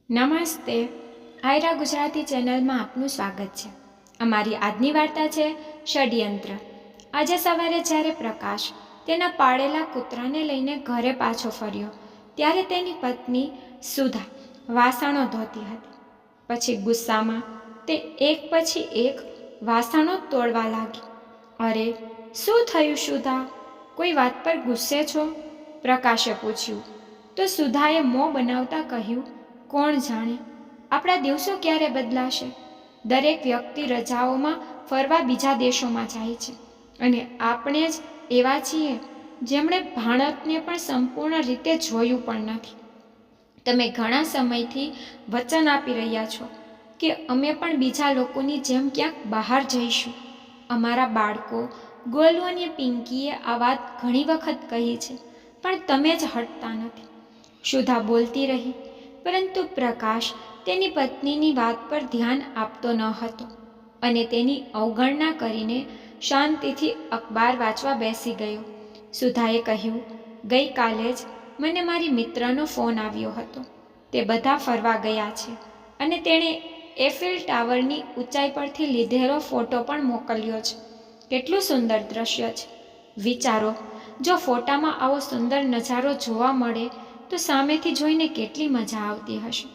નમસ્તે. આયરા ગુજરાતી ચેનલમાં આપનું સ્વાગત છે. અમારી આજની વાર્તા છે ષડયંત્ર. આજે સવારે જ્યારે પ્રકાશ તેના પાળેલા કૂતરાને લઈને ઘરે પાછો ફર્યો ત્યારે તેની પત્ની સુધા વાસણો ધોતી હતી. પછી ગુસ્સામાં તે એક પછી એક વાસણો તોડવા લાગી. અરે, શું થયું સુધા? કોઈ વાત પર ગુસ્સે છો? પ્રકાશે પૂછ્યું. તો સુધાએ મોં બનાવતા કહ્યું, કોણ જાણે આપણા દિવસો ક્યારે બદલાશે. દરેક વ્યક્તિ રજાઓમાં ફરવા બીજા દેશોમાં જાય છે અને આપણે જ એવા છીએ જેમણે ભારતને પણ સંપૂર્ણ રીતે જોયું પણ નથી. તમે ઘણા સમયથી વચન આપી રહ્યા છો કે અમે પણ બીજા લોકોની જેમ ક્યાંક બહાર જઈશું. અમારા બાળકો ગોલુ અને પિંકીએ આ વાત ઘણી વખત કહી છે, પણ તમે જ હટતા નથી. સુધા બોલતી રહી, પરંતુ પ્રકાશ તેની પત્નીની વાત પર ધ્યાન આપતો ન હતો અને તેની અવગણના કરીને શાંતિથી અખબાર વાંચવા બેસી ગયો. સુધાએ કહ્યું, ગઈકાલે જ મને મારી મિત્રનો ફોન આવ્યો હતો. તે બધા ફરવા ગયા છે અને તેણે એફિલ ટાવરની ઊંચાઈ પરથી લીધેલો ફોટો પણ મોકલ્યો છે. કેટલું સુંદર દ્રશ્ય છે. વિચારો, જો ફોટામાં આવો સુંદર નજારો જોવા મળે તો સામેથી જોઈને કેટલી મજા આવતી હશે.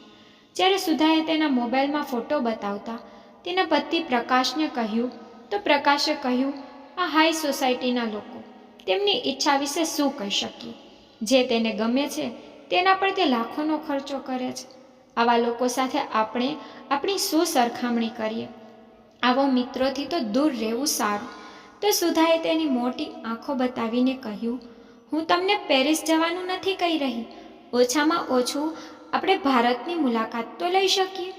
જ્યારે સુધાએ તેના મોબાઈલમાં ફોટો બતાવતા તેના પતિ પ્રકાશને કહ્યું તો પ્રકાશે કહ્યું, આ હાઈ સોસાયટીના લોકો, તેમની ઈચ્છા વિશે શું કહી શકીએ. જે તેને ગમે છે તેના પર તે લાખોનો ખર્ચો કરે છે. આવા લોકો સાથે આપણે આપણી શું સરખામણી કરીએ. આવો મિત્રોથી તો દૂર રહેવું સારું. તો સુધાએ તેની મોટી આંખો બતાવીને કહ્યું, હું તમને પેરિસ જવાનું નથી કહી રહી. ઓછામાં ઓછું આપણે ભારતની મુલાકાત તો લઈ શકીએ.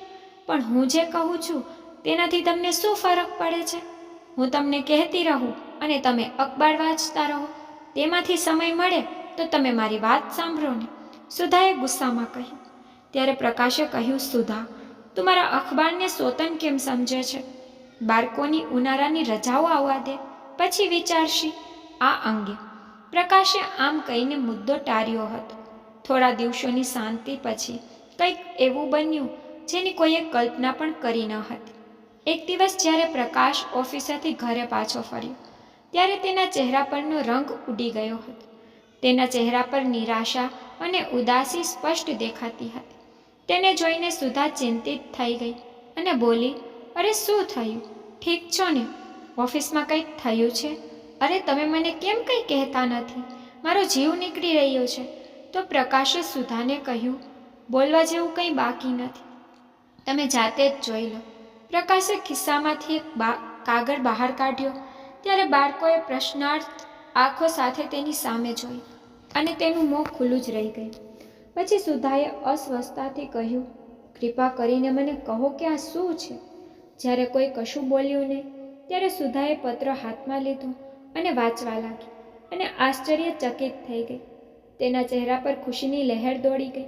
પણ હું જે કહું છું તેનાથી તમને શું ફરક પડે છે? હું તમને કહેતી રહું અને તમે અખબાર વાંચતા રહો. તેમાંથી સમય મળે તો તમે મારી વાત સાંભળો ને, સુધાએ ગુસ્સામાં કહ્યું. ત્યારે પ્રકાશે કહ્યું, સુધા, તું મારા અખબારને સોતન કેમ સમજે છે? બાળકોની ઉનાળાની રજાઓ આવવા દે, પછી વિચારશી આ અંગે. પ્રકાશે આમ કહીને મુદ્દો ટાળ્યો હતો. થોડા દિવસોની શાંતિ પછી કંઈક એવું બન્યું જેની કોઈએ કલ્પના પણ કરી ન હતી. એક દિવસ જ્યારે પ્રકાશ ઓફિસેથી ઘરે પાછો ફર્યો ત્યારે તેના ચહેરા પરનો રંગ ઉડી ગયો હતો. તેના ચહેરા પર નિરાશા અને ઉદાસી સ્પષ્ટ દેખાતી હતી. તેને જોઈને સુધા ચિંતિત થઈ ગઈ અને બોલી, અરે શું થયું? ઠીક છો ને? ઓફિસમાં કંઈક થયું છે? અરે તમે મને કેમ કંઈ કહેતા નથી? મારો જીવ નીકળી રહ્યો છે. તો પ્રકાશે સુધાને કહ્યું, બોલવા જેવું કંઈ બાકી નથી, તમે જાતે જ જોઈ લો. પ્રકાશે ખિસ્સામાંથી એક કાગળ બહાર કાઢ્યો ત્યારે બાળકોએ પ્રશ્નાર્થ આંખો સાથે તેની સામે જોઈ અને તેનું મોં ખુલ્લું જ રહી ગયું. પછી સુધાએ અસ્વસ્થતાથી કહ્યું, કૃપા કરીને મને કહો કે આ શું છે? જ્યારે કોઈ કશું બોલ્યું નહીં ત્યારે સુધાએ પત્ર હાથમાં લીધો અને વાંચવા લાગી અને આશ્ચર્યચકિત થઈ ગઈ. તેના ચહેરા પર ખુશીની લહેર દોડી ગઈ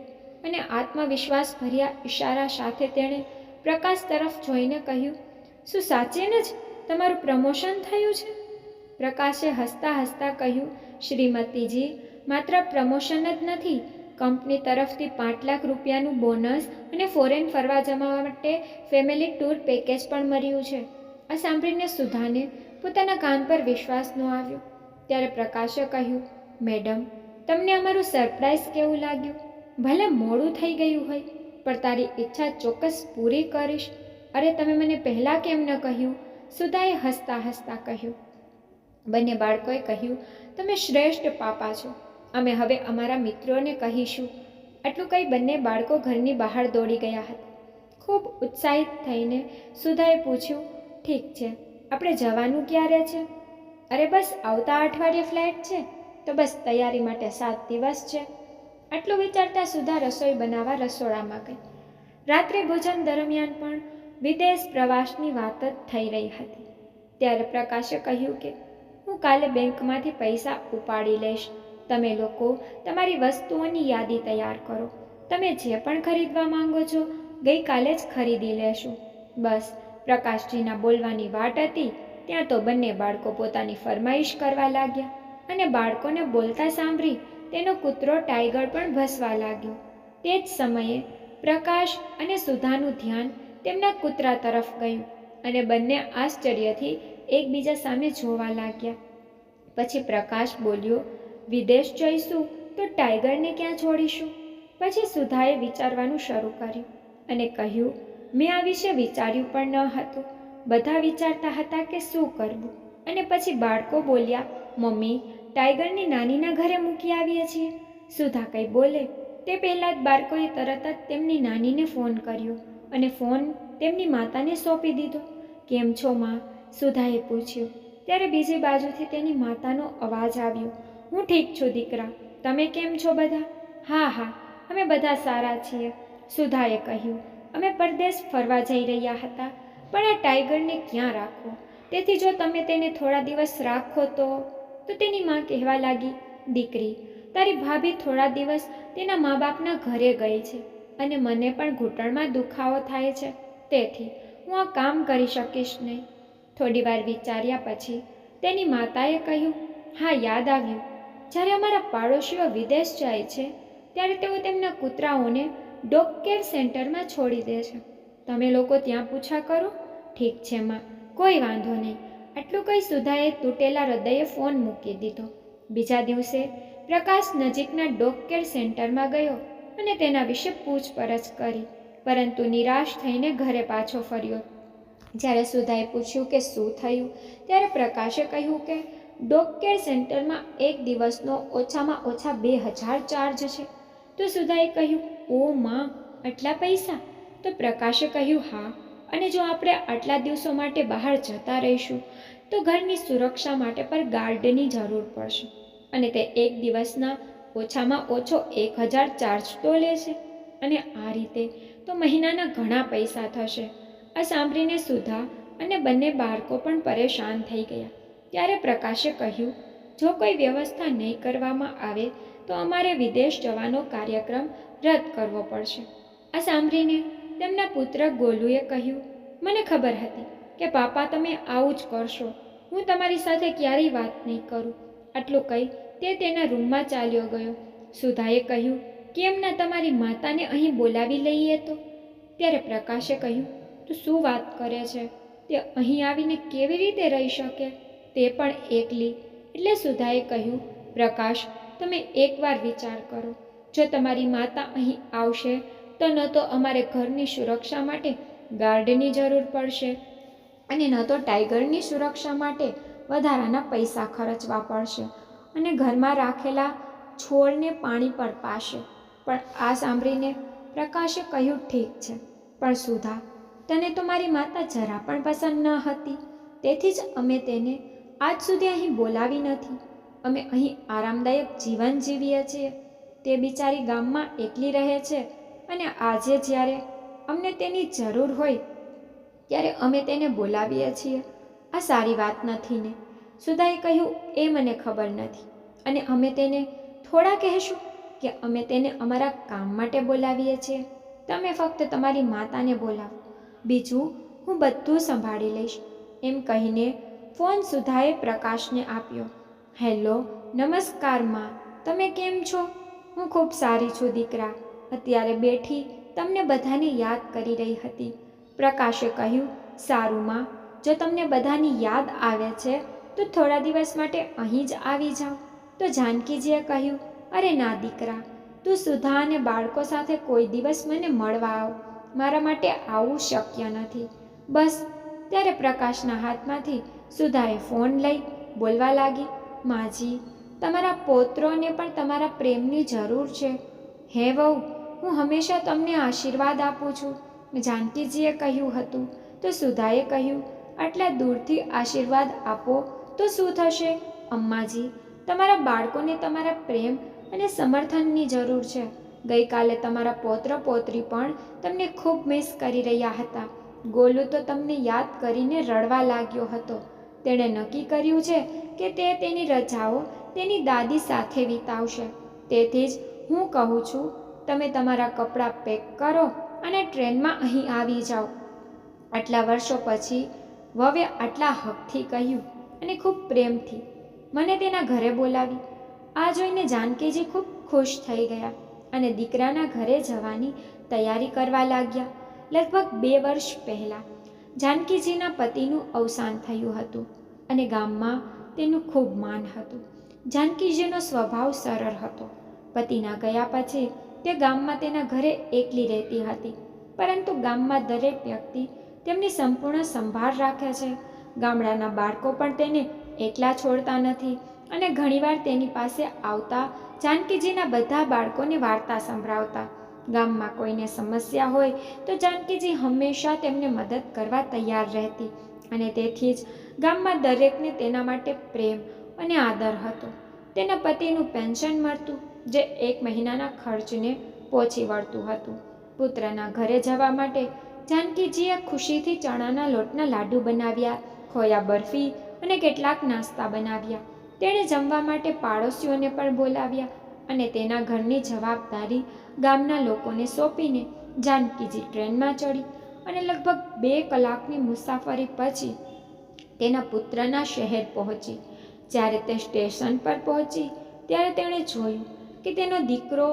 અને આત્મવિશ્વાસ ભર્યા ઇશારા સાથે તેણે પ્રકાશ તરફ જોઈને કહ્યું, શું સાચેને જ તમારું પ્રમોશન થયું છે? પ્રકાશે હસતા હસતા કહ્યું, શ્રીમતીજી, માત્ર પ્રમોશન જ નથી, કંપની તરફથી 5 લાખ રૂપિયાનું બોનસ અને ફોરેન ફરવા જવા માટે ફેમિલી ટૂર પેકેજ પણ મળ્યું છે. આ સાંભળીને સુધાને પોતાના કાન પર વિશ્વાસ ન આવ્યો. ત્યારે પ્રકાશે કહ્યું, મેડમ, તમને અમારું સરપ્રાઈઝ કેવું લાગ્યું? ભલે મોડું થઈ ગયું હોય, પણ તારી ઈચ્છા ચોક્કસ પૂરી કરીશ. અરે, તમે મને પહેલાં કેમ ન કહ્યું? સુધાએ હસતા હસતા કહ્યું. બંને બાળકોએ કહ્યું, તમે શ્રેષ્ઠ પાપા છો. અમે હવે અમારા મિત્રોને કહીશું. આટલું કહી બંને બાળકો ઘરની બહાર દોડી ગયા હતા. ખૂબ ઉત્સાહિત થઈને સુધાએ પૂછ્યું, ઠીક છે, આપણે જવાનું ક્યારે છે? અરે બસ આવતા અઠવાડિયે ફ્લાઇટ છે, તો બસ તૈયારી માટે 7 દિવસ છે. આટલું વિચારતા સુધા રસોઈ બનાવવા રસોડામાં ગઈ. રાત્રે ભોજન દરમિયાન પણ વિદેશ પ્રવાસની વાત જ થઈ રહી હતી. ત્યારે પ્રકાશે કહ્યું કે હું કાલે બેંકમાંથી પૈસા ઉપાડી લઈશ. તમે લોકો તમારી વસ્તુઓની યાદી તૈયાર કરો. તમે જે પણ ખરીદવા માંગો છો ગઈકાલે જ ખરીદી લેશું. બસ પ્રકાશજીના બોલવાની વાટ હતી ત્યાં તો બંને બાળકો પોતાની ફરમાઈશ કરવા લાગ્યા અને બાળકોને બોલતા સાંભળી તેનો કૂતરો ટાઈગર પણ ભસવા લાગ્યો. તે જ સમયે પ્રકાશ અને સુધાનું ધ્યાન તેમના કૂતરા તરફ ગયું અને બંને આશ્ચર્યથી એકબીજા સામે જોવા લાગ્યા. પછી પ્રકાશ બોલ્યો, વિદેશ જઈશું તો ટાઈગરને ક્યાં છોડીશું? પછી સુધાએ વિચારવાનું શરૂ કર્યું અને કહ્યું, મેં આ વિશે વિચાર્યું પણ ન હતું. બધા વિચારતા હતા કે શું કરવું. અને પછી બાળકો બોલ્યા, મમ્મી, ટાઈગરને નાનીના ઘરે મૂકી આવીએ છીએ. સુધા કંઈ બોલે તે પહેલાં જ બાળકોએ તરત જ તેમની નાનીને ફોન કર્યો અને ફોન તેમની માતાને સોંપી દીધો. કેમ છો માં? સુધાએ પૂછ્યું. ત્યારે બીજી બાજુથી તેની માતાનો અવાજ આવ્યો, હું ઠીક છું દીકરા, તમે કેમ છો બધા? હા હા, અમે બધા સારા છીએ, સુધાએ કહ્યું. અમે પરદેશ ફરવા જઈ રહ્યા હતા, પણ આ ટાઈગરને ક્યાં રાખવો? તેથી જો તમે તેને થોડા દિવસ રાખો તો તેની માં કહેવા લાગી, દીકરી, તારી ભાભી થોડા દિવસ તેના મા બાપના ઘરે ગઈ છે અને મને પણ ઘૂંટણમાં દુખાવો થાય છે, તેથી હું આ કામ કરી શકીશ નહીં. થોડી વાર વિચાર્યા પછી તેની માતાએ કહ્યું, હા, યાદ આવ્યું. જ્યારે અમારા પાડોશીઓ વિદેશ જાય છે ત્યારે તેઓ તેમના કૂતરાઓને ડોગ કેર સેન્ટરમાં છોડી દે છે. તમે લોકો ત્યાં પૂછા કરો. ઠીક છે માં, કોઈ વાંધો નહીં. આટલું કહી સુધાએ તૂટેલા હૃદયે ફોન મૂકી દીધો. બીજા દિવસે પ્રકાશ નજીકના ડોગ કેર સેન્ટરમાં ગયો અને તેના વિશે પૂછપરછ કરી, પરંતુ નિરાશ થઈને ઘરે પાછો ફર્યો. જ્યારે સુધાએ પૂછ્યું કે શું થયું, ત્યારે પ્રકાશે કહ્યું કે ડોગ કેર સેન્ટરમાં એક દિવસનો ઓછામાં ઓછા 2000 ચાર્જ છે. તો સુધાએ કહ્યું, ઓ માં, આટલા પૈસા? તો પ્રકાશે કહ્યું, હા, અને જો આપણે આટલા દિવસો માટે બહાર જતા રહીશું તો ઘરની સુરક્ષા માટે પર ગાર્ડની જરૂર પડશે અને તે એક દિવસના ઓછામાં ઓછો 1000 ચાર્જ તો લેશે અને આ રીતે તો મહિનાના ઘણા પૈસા થશે. આ સાંભળીને સુધા અને બંને બાળકો પણ પરેશાન થઈ ગયા. ત્યારે પ્રકાશે કહ્યું, જો કોઈ વ્યવસ્થા નહીં કરવામાં આવે તો અમારે વિદેશ જવાનો કાર્યક્રમ રદ કરવો પડશે. આ સાંભળીને તેમના પુત્ર ગોલુએ કહ્યું, મને ખબર હતી કે પાપા તમે આવું જ કરશો. હું તમારી સાથે ક્યારેય વાત નહીં કરું. આટલું કહી તે તેના રૂમમાં ચાલ્યો ગયો. સુધાએ કહ્યું, કેમ ના તમારી માતાને અહીં બોલાવી લઈએ તો? ત્યારે પ્રકાશે કહ્યું, તું શું વાત કરે છે? તે અહીં આવીને કેવી રીતે રહી શકે, તે પણ એકલી? એટલે સુધાએ કહ્યું, પ્રકાશ, તમે એકવાર વિચાર કરો. જો તમારી માતા અહીં આવશે તો ન તો અમારે ઘરની સુરક્ષા માટે ગાર્ડની જરૂર પડશે અને ન તો ટાઈગરની સુરક્ષા માટે વધારાના પૈસા ખર્ચવા પડશે અને ઘરમાં રાખેલા છોડને પાણી પણ પાશે. પણ આ સાંભળીને પ્રકાશે કહ્યું, ઠીક છે, પણ સુધા, તને તો મારી માતા જરા પણ પસંદ ન હતી, તેથી જ અમે તેને આજ સુધી અહીં બોલાવી નથી. અમે અહીં આરામદાયક જીવન જીવીએ છીએ. તે બિચારી ગામમાં એકલી રહે છે અને આજે જ્યારે અમને તેની જરૂર હોય ત્યારે અમે તેને બોલાવીએ છીએ. આ સારી વાત નથી ને? સુધાએ કહ્યું, એ મને ખબર નથી અને અમે તેને થોડા કહેશું કે અમે તેને અમારા કામ માટે બોલાવીએ છીએ. તમે ફક્ત તમારી માતાને બોલાવો, બીજું હું બધું સંભાળી લઈશ. એમ કહીને ફોન સુધાએ પ્રકાશને આપ્યો. હેલો, નમસ્કાર માં, તમે કેમ છો? હું ખૂબ સારી છું દીકરા, અત્યારે બેઠી તમને બધાને યાદ કરી રહી હતી. પ્રકાશે કહ્યું, સારું માં, જો તમને બધાની યાદ આવે છે તો થોડા દિવસ માટે અહીં જ આવી જાઓ. તો જાનકીજીએ કહ્યું, અરે ના દીકરા, તું સુધા અને બાળકો સાથે કોઈ દિવસ મને મળવા આવ. મારા માટે આવું શક્ય નથી. બસ ત્યારે પ્રકાશના હાથમાંથી સુધાએ ફોન લઈ બોલવા લાગી, માજી, તમારા પૌત્રોને પણ તમારા પ્રેમની જરૂર છે. હે વહુ, હું હંમેશા તમને આશીર્વાદ આપું છું, જાનકીજીએ કહ્યું હતું. તો સુધાએ કહ્યું, આટલા દૂરથી આશીર્વાદ આપો તો શું થશે? અમ્માજી, તમારા બાળકોને તમારા પ્રેમ અને સમર્થનની જરૂર છે. ગઈકાલે તમારા પૌત્ર પૌત્રી પણ તમને ખૂબ મિસ કરી રહ્યા હતા. ગોલુ તો તમને યાદ કરીને રડવા લાગ્યો હતો. તેણે નક્કી કર્યું છે કે તે તેની રજાઓ તેની દાદી સાથે વિતાવશે. તેથી જ હું કહું છું, તમે તમારા કપડાં પેક કરો અને ટ્રેનમાં અહીં આવી જાઓ. આટલા વર્ષો પછી વવે આટલા હકથી કહ્યું અને ખૂબ પ્રેમથી મને તેના ઘરે બોલાવી. આ જોઈને જાનકીજી ખૂબ ખુશ થઈ ગયા અને દીકરાના ઘરે જવાની તૈયારી કરવા લાગ્યા. લગભગ 2 વર્ષ પહેલાં જાનકીજીના પતિનું અવસાન થયું હતું અને ગામમાં તેનું ખૂબ માન હતું. જાનકીજીનો સ્વભાવ સરળ હતો. પતિના ગયા પછી તે ગામમાં તેના ઘરે એકલી રહેતી હતી, પરંતુ ગામમાં દરેક વ્યક્તિ તેમની સંપૂર્ણ સંભાળ રાખે છે. ગામડાના બાળકો પણ તેને એકલા છોડતા નથી અને ઘણીવાર તેની પાસે આવતા જાનકીજીના બધા બાળકોને વાર્તા સંભળાવતા. ગામમાં કોઈને સમસ્યા હોય તો જાનકીજી હંમેશા તેમને મદદ કરવા તૈયાર રહેતી અને તેથી જ ગામમાં દરેકને તેના માટે પ્રેમ અને આદર હતો. તેના પતિનું પેન્શન મળતું, જે 1 મહિનાના ખર્ચને પહોંચી વળતું હતું. પુત્રના ઘરે જવા માટે જાનકીજીએ ખુશીથી ચણાના લોટના લાડુ બનાવ્યા, ખોયા બરફી અને કેટલાક નાસ્તા બનાવ્યા. તેણે જમવા માટે પાડોશીઓને પણ બોલાવ્યા અને તેના ઘરની જવાબદારી ગામના લોકોને સોંપીને જાનકીજી ટ્રેનમાં ચડી અને લગભગ 2 કલાકની મુસાફરી પછી તેના પુત્રના શહેર પહોંચી. જ્યારે તે સ્ટેશન પર પહોંચી ત્યારે તેણે જોયું કે તેનો દીકરો,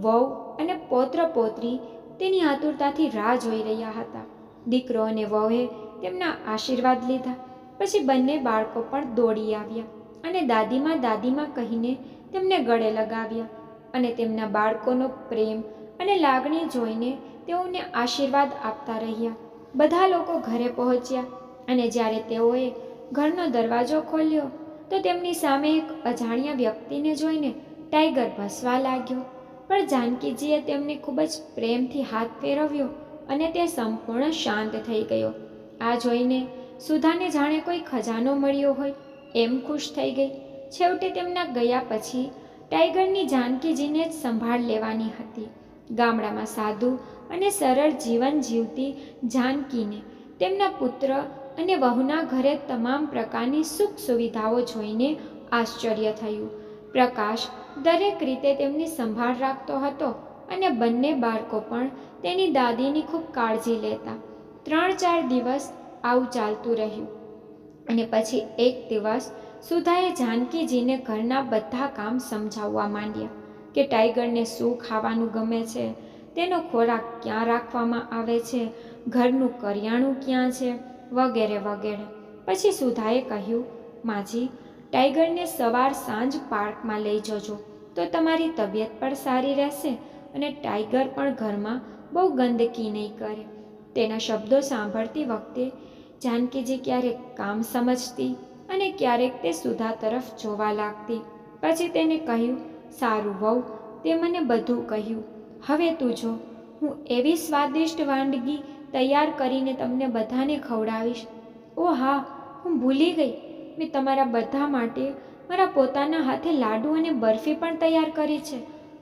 વહુ અને પૌત્ર-પૌત્રી તેની આતુરતાથી રાહ જોઈ રહ્યા હતા. દીકરો અને વહુએ તેમના આશીર્વાદ લીધા. પછી બંને બાળકો પણ દોડી આવ્યા અને દાદીમાં કહીને તેમને ગળે લગાવ્યા અને તેમના બાળકોનો પ્રેમ અને લાગણી જોઈને તેઓને આશીર્વાદ આપતા રહ્યા. બધા લોકો ઘરે પહોંચ્યા અને જ્યારે તેઓએ ઘરનો દરવાજો ખોલ્યો તો તેમની સામે એક અજાણ્યા વ્યક્તિને જોઈને ટાઈગર ભસવા લાગ્યો. પણ જાનકીજીએ તેમને ખૂબ જ પ્રેમથી હાથ ફેરવ્યો અને તે સંપૂર્ણ શાંત થઈ ગયો. આ જોઈને સુધાને જાણે કોઈ ખજાનો મળ્યો હોય એમ ખુશ થઈ ગઈ. છેવટે તેમના ગયા પછી ટાઈગરની જાનકીજીને જ સંભાળ લેવાની હતી. ગામડામાં સાદું અને સરળ જીવન જીવતી જાનકીને તેમના પુત્ર અને વહુના ઘરે તમામ પ્રકારની સુખ સુવિધાઓ જોઈને આશ્ચર્ય થયું. પ્રકાશ દરેક રીતે તેમની સંભાળ રાખતો હતો અને બંને બાળકો પણ તેની દાદીની ખૂબ કાળજી લેતા. 3-4 દિવસ આવું ચાલતું રહ્યું અને પછી એક દિવસ સુધાએ જાનકીજીને ઘરના બધા કામ સમજાવવા માંડ્યા કે ટાઈગરને શું ખાવાનું ગમે છે, તેનો ખોરાક ક્યાં રાખવામાં આવે છે, ઘરનું કરિયાણું ક્યાં છે, વગેરે વગેરે. પછી સુધાએ કહ્યું, માજી, ટાઈગરને સવાર સાંજ પાર્કમાં લઈ જજો તો તમારી તબિયત પણ સારી રહેશે અને ટાઈગર પણ ઘરમાં બહુ ગંદકી નહીં કરે. તેના શબ્દો સાંભળતી વખતે જાનકીજી ક્યારેક કામ સમજતી અને ક્યારેક તે સુધા તરફ જોવા લાગતી. પછી તેને કહ્યું, સારું વહુ, તે મને બધું કહ્યું. હવે તું જો, હું એવી સ્વાદિષ્ટ વાનગી તૈયાર કરીને તમને બધાને ખવડાવીશ. ઓ હા, હું ભૂલી ગઈ, મેં તમારા બધા માટે મારા પોતાના હાથે લાડુ અને બરફી પણ તૈયાર કરી છે.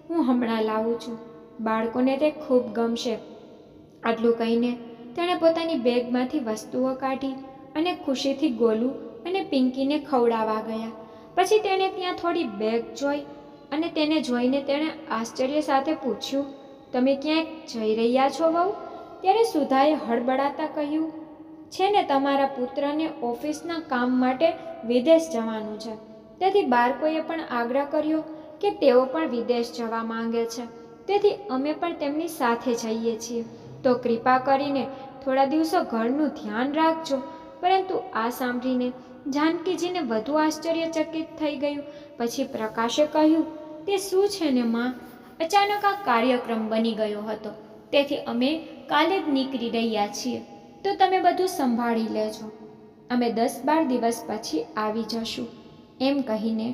હું હમણાં લાવું છું. બાળકોને તે ખૂબ ગમશે. આટલું કહીને તેણે પોતાની બેગમાંથી વસ્તુઓ કાઢી અને ખુશીથી ગોલુ અને પિંકીને ખવડાવવા ગયા. પછી તેણે ત્યાં થોડી બેગ જોઈ અને તેને જોઈને તેણે આશ્ચર્ય સાથે પૂછ્યું, તમે ક્યાંક જઈ રહ્યા છો વહુ? ત્યારે સુધાએ હડબડાતા કહ્યું, છે ને, તમારા પુત્રને ઓફિસના કામ માટે વિદેશ જવાનું છે. તેથી બાળકોએ પણ આગ્રહ કર્યો કે તેઓ પણ વિદેશ જવા માંગે છે. તેથી અમે પણ તેમની સાથે જઈએ છીએ. તો કૃપા કરીને થોડા દિવસો ઘરનું ધ્યાન રાખજો. પરંતુ આ સાંભળીને જાનકીજીને વધુ આશ્ચર્યચકિત થઈ ગયું. પછી પ્રકાશે કહ્યું, તે શું છે ને માં, અચાનક આ કાર્યક્રમ બની ગયો હતો, તેથી અમે કાલે જ નીકળી રહ્યા છીએ. તો તમે બધું સંભાળી લેજો. અમે 10-12 દિવસ પછી આવી જશું. એમ કહીને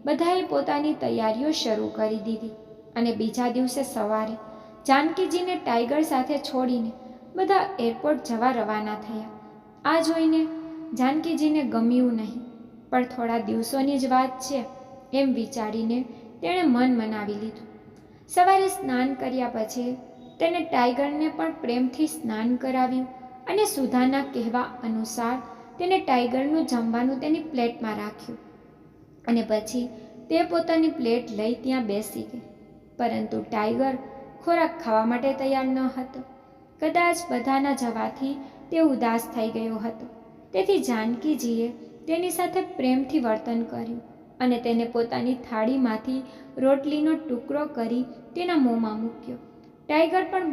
બધાએ પોતાની તૈયારીઓ શરૂ કરી દીધી અને બીજા દિવસે સવારે જાનકીજીને ટાઈગર સાથે છોડીને બધા એરપોર્ટ જવા રવાના થયા. આ જોઈને જાનકીજીને ગમ્યું નહીં, પણ થોડા દિવસોની જ વાત છે એમ વિચારીને તેણે મન મનાવી લીધું. સવારે સ્નાન કર્યા પછી તેણે ટાઈગરને પણ પ્રેમથી સ્નાન કરાવ્યું અને સુધાના કહેવા અનુસાર તેને ટાઈગરનું જમવાનું તેની પ્લેટમાં રાખ્યું અને પછી તે પોતાની પ્લેટ લઈ ત્યાં બેસી ગઈ. પરંતુ ટાઈગર ખોરાક ખાવા માટે તૈયાર ન હતો. કદાચ બધાના જવાથી તે ઉદાસ થઈ ગયો હતો. તેથી જાનકીજીએ તેની સાથે પ્રેમથી વર્તન કર્યું અને તેને પોતાની થાળીમાંથી રોટલીનો ટુકડો કરી તેના મોંમાં મૂક્યો. ટાઈગર પણ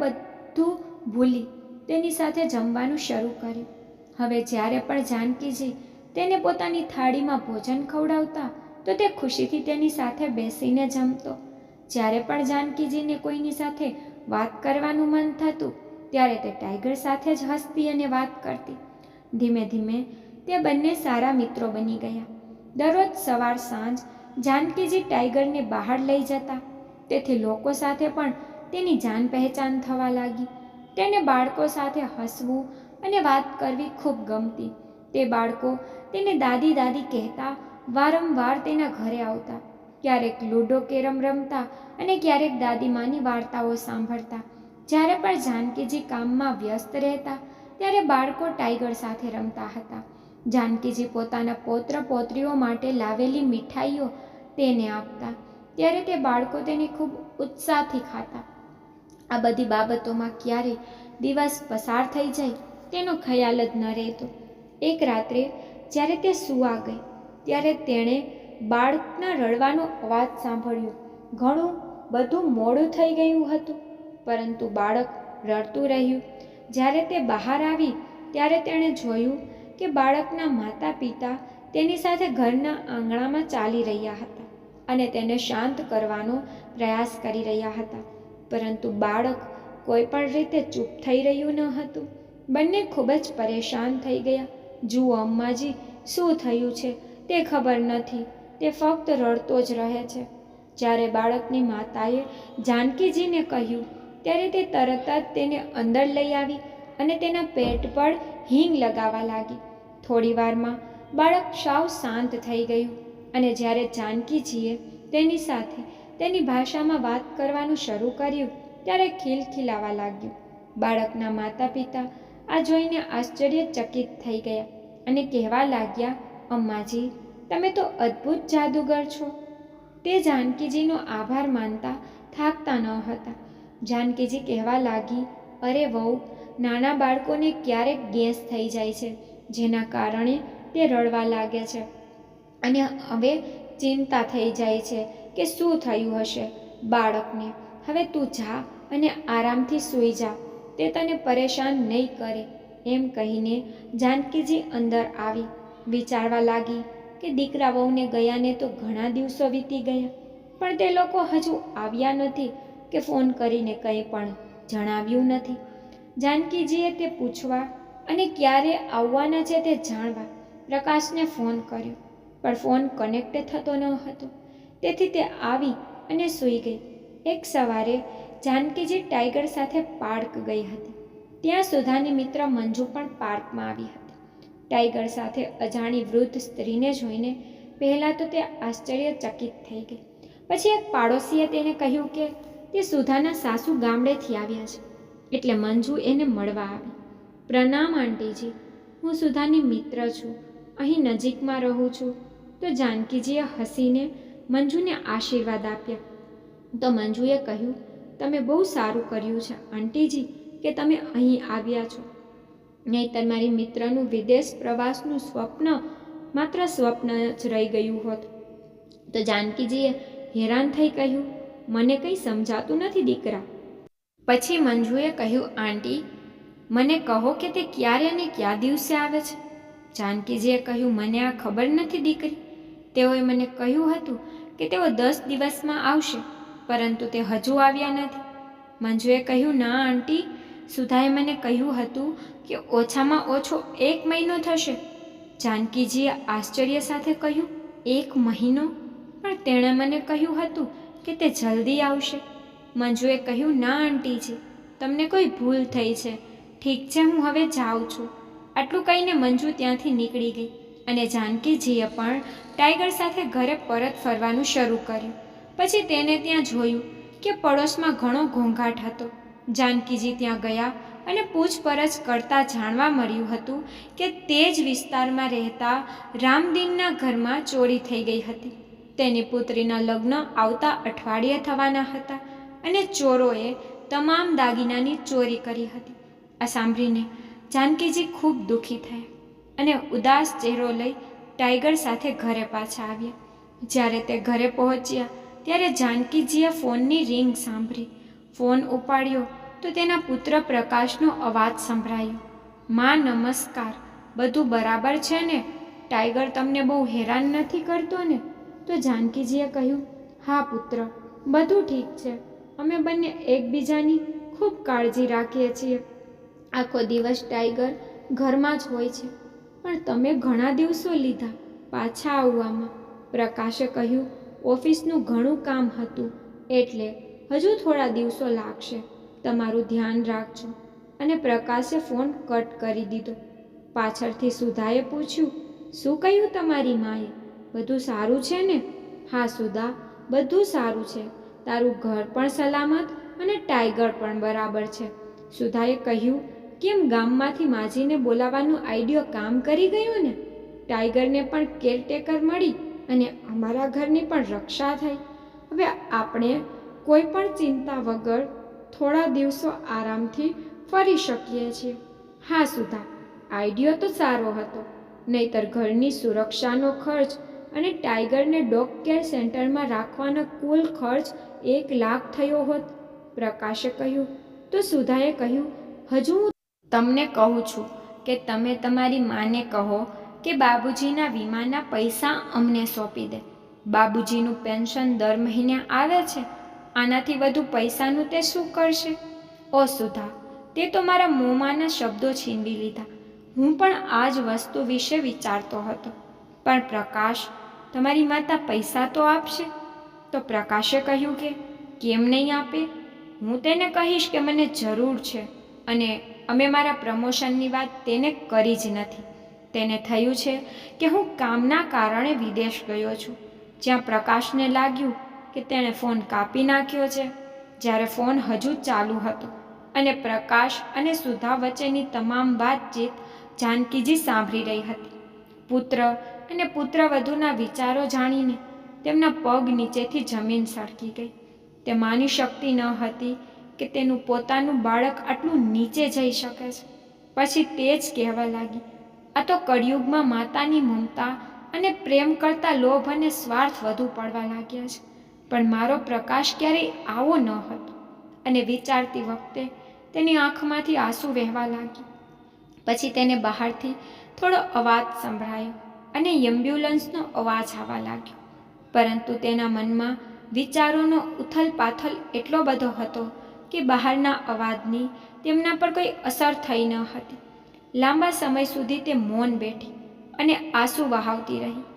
બધું ભૂલી તેની સાથે જમવાનું શરૂ કર્યું. હવે જ્યારે પણ જાનકીજી તેને પોતાની થાળીમાં ભોજન ખવડાવતા તો તે ખુશીથી તેની સાથે બેસીને જમતો. જ્યારે પણ જાનકીજીને કોઈની સાથે વાત કરવાનું મન થતું ત્યારે તે ટાઈગર સાથે જ હસતી અને વાત કરતી. ધીમે ધીમે તે બંને સારા મિત્રો બની ગયા. દરરોજ સવાર સાંજ જાનકીજી ટાઈગરને બહાર લઈ જતા, તેથી લોકો સાથે પણ તેની જાન પહેચાન થવા લાગી. તેને બાળકો સાથે હસવું અને વાત કરવી ખૂબ ગમતી. તે બાળકો તેને દાદી દાદી કહેતા વારંવાર તેના ઘરે આવતા. ક્યારેક લૂડો કેરમ રમતા અને ક્યારેક દાદીમાની વાર્તાઓ સાંભળતા. જ્યારે પણ જાનકીજી કામમાં વ્યસ્ત રહેતા ત્યારે બાળકો ટાઈગર સાથે રમતા હતા. જાનકીજી પોતાના પૌત્ર પૌત્રીઓ માટે લાવેલી મીઠાઈઓ તેને આપતા ત્યારે તે બાળકો તેને ખૂબ ઉત્સાહથી ખાતા. આ બધી બાબતોમાં ક્યારે દિવસ પસાર થઈ જાય તેનો ખ્યાલ જ ન રહેતો. એક રાત્રે જ્યારે તે સૂવા ગઈ ત્યારે તેણે બાળકના રડવાનો અવાજ સાંભળ્યો. ઘણું બધું મોડું થઈ ગયું હતું, પરંતુ બાળક રડતું રહ્યું. જ્યારે તે બહાર આવી ત્યારે તેણે જોયું કે બાળકના માતા પિતા તેની સાથે ઘરના આંગણામાં ચાલી રહ્યા હતા અને તેને શાંત કરવાનો પ્રયાસ કરી રહ્યા હતા, પરંતુ બાળક કોઈ પણ રીતે ચૂપ થઈ રહ્યું ન હતું. બંને ખૂબ જ પરેશાન થઈ ગયા. જુઓ અમ્માજી, શું થયું છે તે ખબર નથી, તે ફક્ત રડતો જ રહે છે. જ્યારે બાળકની માતાએ જાનકીજીને કહ્યું ત્યારે તે તરત જ તેને અંદર લઈ આવી અને તેના પેટ પર હિંગ લગાવવા લાગી. થોડી વારમાં બાળક સાવ શાંત થઈ ગયું અને જ્યારે જાનકીજીએ તેની સાથે તેની ભાષામાં વાત કરવાનું શરૂ કર્યું ત્યારે ખિલખિલાવા લાગ્યું. બાળકના માતા પિતા આ જોઈને આશ્ચર્યચકિત થઈ ગયા અને કહેવા લાગ્યા, અમ્માજી, તમે તો અદ્ભુત જાદુગર છો. તે જાનકીજીનો આભાર માનતા થાકતા ન હતા. જાનકીજી કહેવા લાગી, અરે વહુ, નાના બાળકોને ક્યારેક ગેસ થઈ જાય છે, જેના કારણે તે રડવા લાગે છે અને હવે ચિંતા થઈ જાય છે કે શું થયું હશે બાળકને. હવે તું જા અને આરામથી સૂઈ જા, તે તને પરેશાન નહીં કરે. એમ કહીને જાનકીજી અંદર આવી. વિચારવા લાગી કે દીકરા વહુને ગયાને તો ઘણા દિવસો વીતી ગયા, પણ તે લોકો હજુ આવ્યા નથી કે ફોન કરીને કંઈ પણ જણાવ્યું નથી. જાનકીજીએ તે પૂછવા અને ક્યારે આવવાના છે તે જાણવા પ્રકાશને ફોન કર્યો, પણ ફોન કનેક્ટ થતો ન હતો. તેથી તે આવી અને સૂઈ ગઈ. એક સવારે જાનકીજી ટાઈગર સાથે પાર્ક ગઈ હતી. ત્યાં સુધાની મિત્ર મંજુ પણ પાર્કમાં આવી હતી. ટાઈગર સાથે અજાણી વૃદ્ધ સ્ત્રીને જોઈને પહેલાં તો તે આશ્ચર્યચકિત થઈ ગઈ. પછી એક પાડોશીએ તેને કહ્યું કે તે સુધાના સાસુ ગામડેથી આવ્યા છે, એટલે મંજુ એને મળવા આવી. પ્રણામ આંટીજી, હું સુધાની મિત્ર છું, અહીં નજીકમાં રહું છું. તો જાનકીજીએ હસીને મંજુને આશીર્વાદ આપ્યા. તો મંજુએ કહ્યું, તમે બહુ સારું કર્યું છે આંટીજી કે તમે અહીં આવ્યા છો, નહીં તમારી મિત્રનું વિદેશ પ્રવાસનું સ્વપ્ન માત્ર સ્વપ્ન જ રહી ગયું હોત. તો જાનકીજીએ હેરાન થઈ કહ્યું, મને કંઈ સમજાતું નથી દીકરા. પછી મંજુએ કહ્યું, આંટી, મને કહો કે તે ક્યારે અને કયા દિવસે આવે છે. જાનકીજીએ કહ્યું, મને આ ખબર નથી દીકરી. તેઓએ મને કહ્યું હતું કે તેઓ 10 દિવસમાં આવશે, પરંતુ તે હજુ આવ્યા નથી. મંજુએ કહ્યું, ના આંટી, સુધાએ મને કહ્યું હતું કે ઓછામાં ઓછો 1 મહિનો થશે. જાનકીજીએ આશ્ચર્ય સાથે કહ્યું, 1 મહિનો? પણ તેણે મને કહ્યું હતું કે તે જલ્દી આવશે. મંજુએ કહ્યું, ના આંટીજી, તમને કોઈ ભૂલ થઈ છે. ઠીક છે, હું હવે જાઉં છું. આટલું કહીને મંજુ ત્યાંથી નીકળી ગઈ અને જાનકીજીએ પણ ટાઈગર સાથે ઘરે પરત ફરવાનું શરૂ કર્યું. પછી તેને ત્યાં જોયું કે પડોશમાં ઘણો ઘોંઘાટ હતો. જાનકીજી ત્યાં ગયા અને પૂછપરછ કરતાં જાણવા મળ્યું હતું કે તે જ વિસ્તારમાં રહેતા રામદીનના ઘરમાં ચોરી થઈ ગઈ હતી. તેની પુત્રીના લગ્ન આવતા અઠવાડિયે થવાના હતા અને ચોરોએ તમામ દાગીનાની ચોરી કરી હતી. આ સાંભળીને જાનકીજી ખૂબ દુઃખી થયા અને ઉદાસ ચહેરો લઈ ટાઈગર સાથે ઘરે પાછા આવ્યા. જ્યારે તે ઘરે પહોંચ્યા ત્યારે જાનકીજીએ ફોનની રિંગ સાંભળી. ફોન ઉપાડ્યો તો તેના પુત્ર પ્રકાશનો અવાજ સંભળાયો. માં નમસ્કાર, બધું બરાબર છે ને? ટાઈગર તમને બહુ હેરાન નથી કરતો ને? તો જાનકીજીએ કહ્યું, હા પુત્ર, બધું ઠીક છે. અમે બંને એકબીજાની ખૂબ કાળજી રાખીએ છીએ. આખો દિવસ ટાઈગર ઘરમાં જ હોય છે, પણ તમે ઘણા દિવસો લીધા પાછા આવવામાં. પ્રકાશે કહ્યું, ઓફિસનું ઘણું કામ હતું એટલે હજુ થોડા દિવસો લાગશે. તમારું ધ્યાન રાખજો. અને પ્રકાશે ફોન કટ કરી દીધો. પાછળથી સુધાએ પૂછ્યું, શું કહ્યું તમારી માએ? બધું સારું છે ને? હા સુધા, બધું સારું છે. તારું ઘર પણ સલામત અને ટાઈગર પણ બરાબર છે. સુધાએ કહ્યું, કેમ ગામમાંથી માજીને બોલાવવાનું આઈડિયો કામ કરી ગયો ને? ટાઈગરને પણ કેરટેકર મળી અને અમારા ઘરની પણ રક્ષા થઈ. હવે આપણે કોઈ પણ ચિંતા વગર થોડા દિવસો આરામથી ફરી શકીએ છીએ. હા સુધા, આઈડિયો તો સારો હતો, નહીતર ઘરની સુરક્ષાનો ખર્ચ અને ટાઈગરને ડોગ કેર સેન્ટરમાં રાખવાનો કુલ ખર્ચ 1 લાખ થયો હોત. પ્રકાશે કહ્યું. તો સુધાએ કહ્યું, હજુ હું તમને કહું છું કે તમે તમારી માને કહો કે બાબુજીના વીમાના પૈસા અમને સોંપી દે. બાબુજીનું પેન્શન દર મહિને આવે છે. આનાથી વધુ પૈસાનું તે શું કરશે? ઓ સુધા, તે તો મારા મોંમાંના શબ્દો છીનવી લીધા. હું પણ આ જ વસ્તુ વિશે વિચારતો હતો. પણ પ્રકાશ, તમારી માતા પૈસા તો આપશે? તો પ્રકાશે કહ્યું કે કેમ નહીં આપે? હું તેને કહીશ કે મને જરૂર છે અને અમે મારા પ્રમોશનની વાત તેને કરી જ નથી. તેને થયું છે કે હું કામના કારણે વિદેશ ગયો છું. જ્યાં પ્રકાશને લાગ્યું કે તેણે ફોન કાપી નાખ્યો છે, જ્યારે ફોન હજુ ચાલુ હતો અને પ્રકાશ અને સુધા વચ્ચેની તમામ વાતચીત જાનકીજી સાંભળી રહી હતી. પુત્ર અને પુત્રવધૂના વિચારો જાણીને તેમના પગ નીચેથી જમીન સળગી ગઈ. તે માની શકતી ન હતી કે તેનું પોતાનું બાળક આટલું નીચે જઈ શકે છે. પછી તે જ કહેવા લાગી, આ તો કળિયુગમાં માતાની મમતા અને પ્રેમ કરતાં લોભ અને સ્વાર્થ વધુ પડવા લાગ્યા છે. પણ મારો પ્રકાશ ક્યારેય આવો ન હતો. અને વિચારતી વખતે તેની આંખમાંથી આંસુ વહેવા લાગ્યા. પછી તેને બહારથી થોડો અવાજ સંભળાયો અને એમ્બ્યુલન્સનો અવાજ આવવા લાગ્યો. પરંતુ તેના મનમાં વિચારોનો ઉથલપાથલ એટલો બધો હતો કે બહારના અવાજની તેમના પર કોઈ અસર થઈ ન હતી. લાંબા સમય સુધી તે મૌન બેઠી અને આંસુ વહાવતી રહી.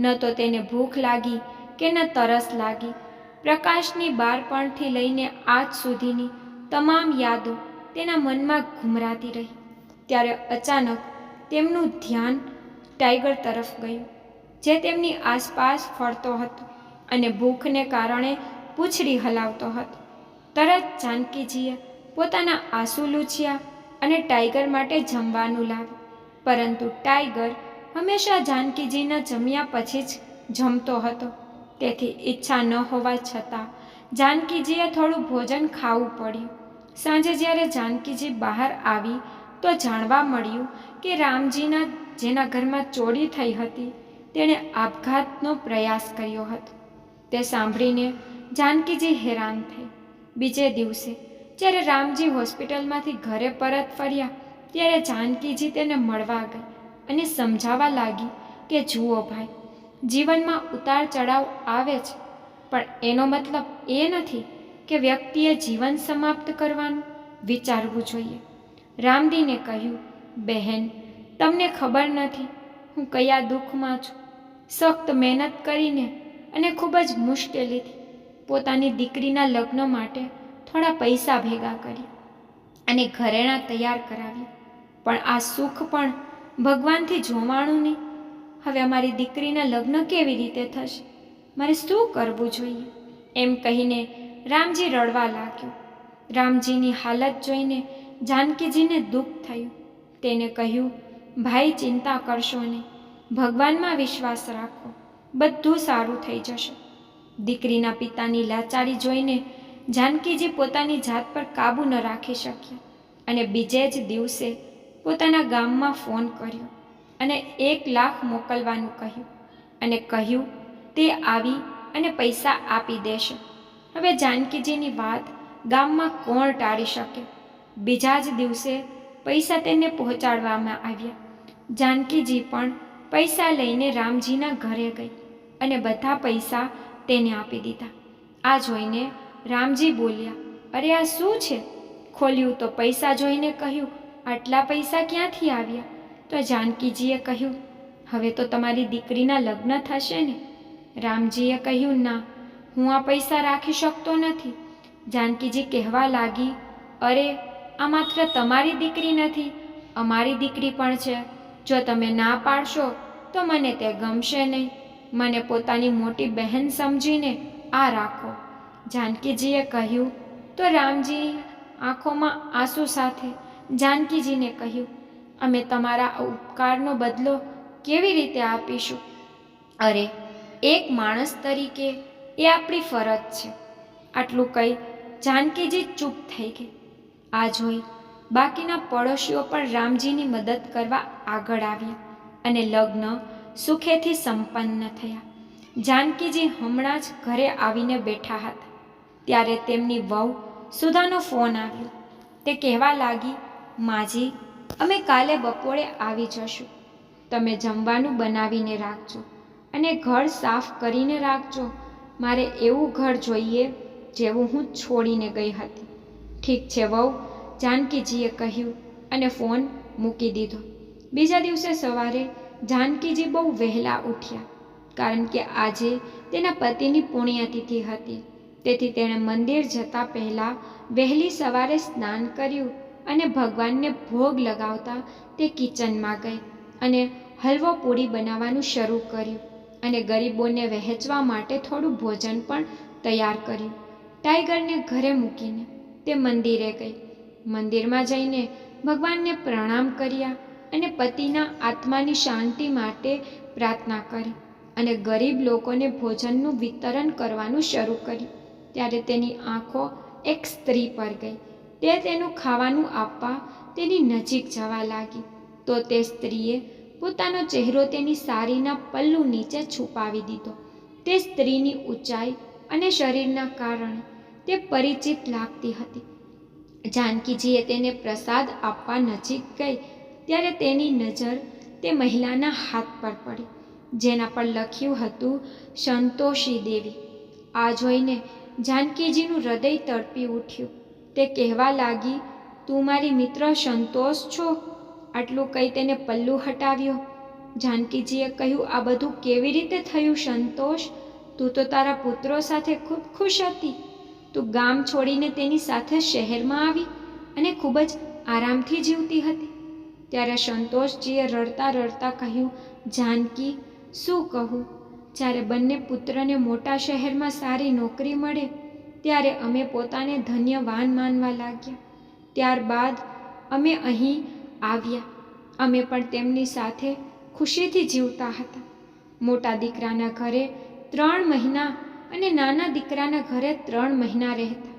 ન તો તેને ભૂખ લાગી કે ન તરસ લાગી. પ્રકાશની બાળપણથી લઈને આજ સુધીની તમામ યાદો તેના મનમાં ઘૂમરાતી રહી. ત્યારે અચાનક તેમનું ધ્યાન ટાઈગર તરફ ગયું, જે તેમની આસપાસ ફરતો હતો અને ભૂખને કારણે પૂંછડી હલાવતો હતો. તરત જાનકીજીએ પોતાના આંસુ લૂછ્યા અને ટાઈગર માટે જમવાનું લાવ્યું. પરંતુ ટાઈગર હંમેશા જાનકીજીના જમ્યા પછી જ જમતો હતો. તેથી ઈચ્છા ન હોવા છતાં જાનકીજીએ થોડું ભોજન ખાવું પડ્યું. સાંજે જ્યારે જાનકીજી બહાર આવી તો જાણવા મળ્યું કે રામજીના જેના ઘરમાં ચોરી થઈ હતી તેણે આપઘાતનો પ્રયાસ કર્યો હતો. તે સાંભળીને જાનકીજી હેરાન થઈ. બીજે દિવસે જ્યારે રામજી હોસ્પિટલમાંથી ઘરે પરત ફર્યા ત્યારે જાનકીજી તેને મળવા ગઈ અને સમજાવવા લાગી કે જુઓ ભાઈ, જીવનમાં ઉતાર ચઢાવ આવે છે, પણ એનો મતલબ એ નથી કે વ્યક્તિએ જીવન સમાપ્ત કરવાનું વિચારવું જોઈએ. રામદીને કહ્યું, બહેન, તમને ખબર નથી હું કયા દુઃખમાં છું. સખ્ત મહેનત કરીને અને ખૂબ જ મુશ્કેલીથી પોતાની દીકરીના લગ્ન માટે થોડા પૈસા ભેગા કર્યા અને ઘરેણાં તૈયાર કરાવ્યા. પણ આ સુખ પણ ભગવાનથી જોવાણું નહીં. હવે અમારી દીકરીના લગ્ન કેવી રીતે થશે? મારે શું કરવું જોઈએ? એમ કહીને રામજી રડવા લાગ્યો. રામજીની હાલત જોઈને જાનકીજીને દુઃખ થયું. તેને કહ્યું, ભાઈ ચિંતા કરશો નહીં, ભગવાનમાં વિશ્વાસ રાખો, બધું સારું થઈ જશે. દીકરીના પિતાની લાચારી જોઈને જાનકીજી પોતાની જાત પર કાબૂ ન રાખી શક્યા અને બીજે જ દિવસે પોતાના ગામમાં ફોન કર્યો અને 1 લાખ મોકલવાનું કહ્યું અને કહ્યું તે આવી અને પૈસા આપી દેશે. હવે જાનકીજીની વાત ગામમાં કોણ ટાળી શકે? બીજા જ દિવસે પૈસા તેને પહોંચાડવામાં આવ્યા. જાનકીજી પણ પૈસા લઈને રામજીના ઘરે ગઈ અને બધા પૈસા તેને આપી દીધા. આ જોઈને રામજી બોલ્યા, અરે આ શું છે? ખોલ્યું તો પૈસા જોઈને કહ્યું, આટલા પૈસા ક્યાંથી આવ્યા? તો જાનકીજીએ કહ્યું, હવે તો તમારી દીકરીના લગ્ન થશે ને? રામજીએ કહ્યું, ના, હું આ પૈસા રાખી શકતો નથી. જાનકીજી કહેવા લાગી, અરે આ માત્ર તમારી દીકરી નથી, અમારી દીકરી પણ છે. જો તમે ના પાડશો તો મને તે ગમશે નહીં. મને પોતાની મોટી બહેન સમજીને આ રાખો. જાનકીજીએ કહ્યું તો રામજી આંખોમાં આંસુ સાથે જાનકીજીને કહ્યું, અમે તમારા ઉપકારનો બદલો કેવી રીતે આપીશું? અરે એક માણસ તરીકે એ આપણી ફરજ છે. આટલું કહી જાનકીજી ચૂપ થઈ ગઈ. આ જોઈ બાકીના પડોશીઓ પણ રામજીની મદદ કરવા આગળ આવ્યા અને લગ્ન સુખેથી સંપન્ન થયા. જાનકીજી હમણાં જ ઘરે આવીને બેઠા હતા ત્યારે તેમની વહુ સુધાનો ફોન આવ્યો. તે કહેવા લાગી, માજી, અમે કાલે બપોરે આવી જશું. તમે જમવાનું બનાવીને રાખજો અને ઘર સાફ કરીને રાખજો. મારે એવું ઘર જોઈએ જેવું હું છોડીને ગઈ હતી. ઠીક છે વહુ, જાનકીજીએ કહ્યું અને ફોન મૂકી દીધો. બીજા દિવસે સવારે જાનકીજી બહુ વહેલા ઉઠ્યા, કારણ કે આજે તેના પતિની પુણ્યતિથિ હતી. તેથી તેણે મંદિર જતાં પહેલાં વહેલી સવારે સ્નાન કર્યું અને ભગવાનને ભોગ લગાવતા તે કિચનમાં ગઈ અને હલવો પૂરી બનાવવાનું શરૂ કર્યું અને ગરીબોને વહેંચવા માટે થોડું ભોજન પણ તૈયાર કર્યું. ટાઈગરને ઘરે મૂકીને તે મંદિરે ગઈ. મંદિરમાં જઈને ભગવાનને પ્રણામ કર્યા અને પતિના આત્માની શાંતિ માટે પ્રાર્થના કરી અને ગરીબ લોકોને ભોજનનું વિતરણ કરવાનું શરૂ કર્યું. ત્યારે તેની આંખો એક સ્ત્રી પર ગઈ. તે તેનું ખાવાનું આપવા તેની નજીક જવા લાગી તો તે સ્ત્રીએ પોતાનો ચહેરો તેની સાડીના પલ્લુ નીચે છુપાવી દીધો. તે સ્ત્રીની ઊંચાઈ અને શરીરના કારણે તે પરિચિત લાગતી હતી. જાનકીજીએ તેને પ્રસાદ આપવા નજીક ગઈ ત્યારે તેની નજર તે મહિલાના હાથ પર પડી, જેના પર લખ્યું હતું સંતોષી દેવી. આ જોઈને જાનકીજીનું હૃદય તડપી ઉઠ્યું. તે કહેવા લાગી, તું મારી મિત્ર સંતોષ છો? આટલું કહી તેને પલ્લુ હટાવ્યો. જાનકીજીએ કહ્યું, આ બધું કેવી રીતે થયું સંતોષ? તું તો તારા પુત્રો સાથે ખૂબ ખુશ હતી. તું ગામ છોડીને તેની સાથે શહેરમાં આવી અને ખૂબ જ આરામથી જીવતી હતી. ત્યારે સંતોષજીએ રડતા રડતા કહ્યું, જાનકી, શું કહું? જ્યારે બંને પુત્રને મોટા શહેરમાં સારી નોકરી મળે ત્યારે અમે પોતાને ધન્યવાન માનવા લાગ્યા. ત્યારબાદ અમે અહીં આવ્યા. અમે પણ તેમની સાથે ખુશીથી જીવતા હતા. મોટા દીકરાના ઘરે 3 મહિના અને નાના દીકરાના ઘરે 3 મહિના રહેતા.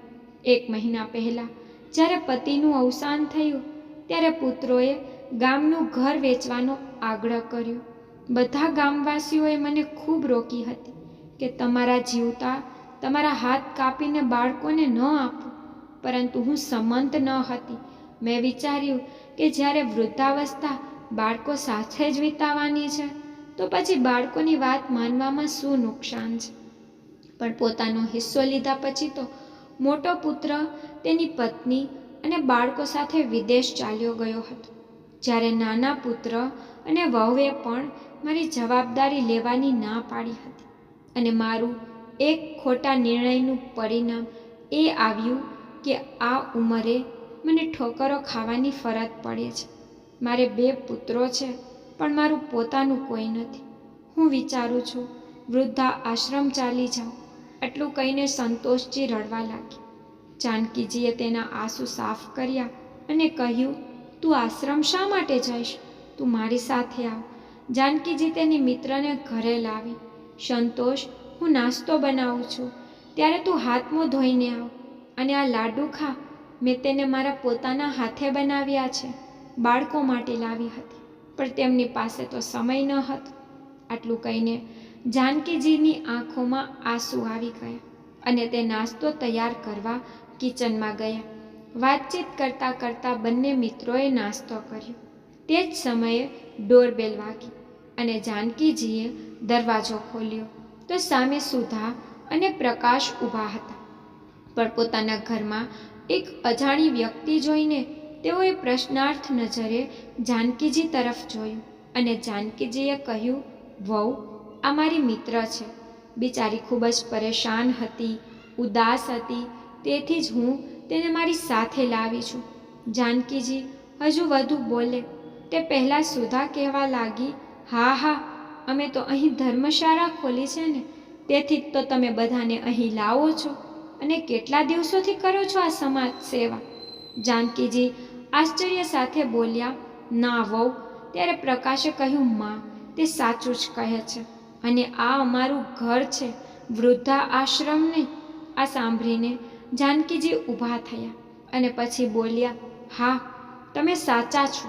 1 મહિના પહેલાં જ્યારે પતિનું અવસાન થયું ત્યારે પુત્રોએ ગામનું ઘર વેચવાનો આગ્રહ કર્યો. બધા ગામવાસીઓએ મને ખૂબ રોકી હતી કે તમારા જીવતા તમારા હાથ કાપીને બાળકોને ન આપો, પરંતુ હું સંમત ન હતી. મેં વિચાર્યું કે જ્યારે વૃદ્ધાવસ્થા બાળકો સાથે જ વિતાવવાની છે તો પછી બાળકોની વાત માનવામાં શું નુકસાન છે. પણ પોતાનો હિસ્સો લીધા પછી તો મોટો પુત્ર તેની પત્ની અને બાળકો સાથે વિદેશ ચાલ્યો ગયો હતો. જ્યારે નાના પુત્ર અને વહુએ પણ મારી જવાબદારી લેવાની ના પાડી હતી અને મારું એક ખોટા નિર્ણયનું પરિણામ એ આવ્યું કે આ ઉંમરે મને ઠોકરો ખાવાની ફરજ પડે છે. મારે 2 પુત્રો છે પણ મારું પોતાનું કોઈ નથી. હું વિચારું છું વૃદ્ધા આશ્રમ ચાલી જાઉં. આટલું કહીને સંતોષજી રડવા લાગી. જાનકીજીએ તેના આંસુ સાફ કર્યા અને કહ્યું, તું આશ્રમ શા માટે જઈશ? તું મારી સાથે આવ. જાનકીજી તેની મિત્રને ઘરે લાવી. સંતોષ, હું નાસ્તો બનાવું છું, ત્યારે તું હાથ મોં ધોઈને આવ અને આ લાડુ ખા. મેં તેને મારા પોતાના હાથે બનાવ્યા છે. બાળકો માટે લાવી હતી પણ તેમની પાસે તો સમય ન હતો. આટલું કહીને જાનકીજીની આંખોમાં આંસુ આવી ગયા અને તે નાસ્તો તૈયાર કરવા કિચનમાં ગયા. વાતચીત કરતાં કરતાં બંને મિત્રોએ નાસ્તો કર્યો. તે જ સમયે ડોરબેલ વાગી અને જાનકીજીએ દરવાજો ખોલ્યો તો સામે સુધા અને પ્રકાશ ઊભા હતા. પણ પોતાના ઘરમાં એક અજાણી વ્યક્તિ જોઈને તેઓએ પ્રશ્નાર્થ નજરે જાનકીજી તરફ જોયું અને જાનકીજીએ કહ્યું, વહુ, આ મારી મિત્ર છે. બિચારી ખૂબ જ પરેશાન હતી, ઉદાસ હતી, તેથી જ હું તેને મારી સાથે લાવી છું. જાનકીજી હજુ વધુ બોલે તે પહેલાં સુધા કહેવા લાગી, હા હા, અમે તો અહીં ધર્મશાળા ખોલી છે ને, તેથી જ તો તમે બધાને અહીં લાવો છો અને કેટલા દિવસોથી કરો છો આ સમાજ સેવા. જાનકીજી આશ્ચર્ય સાથે બોલ્યા, ના વહુ. ત્યારે પ્રકાશે કહ્યું, માં, તે સાચું જ કહે છે અને આ અમારું ઘર છે, વૃદ્ધા આશ્રમ નહીં. આ સાંભળીને જાનકીજી ઊભા થયા અને પછી બોલ્યા, હા, તમે સાચા છો.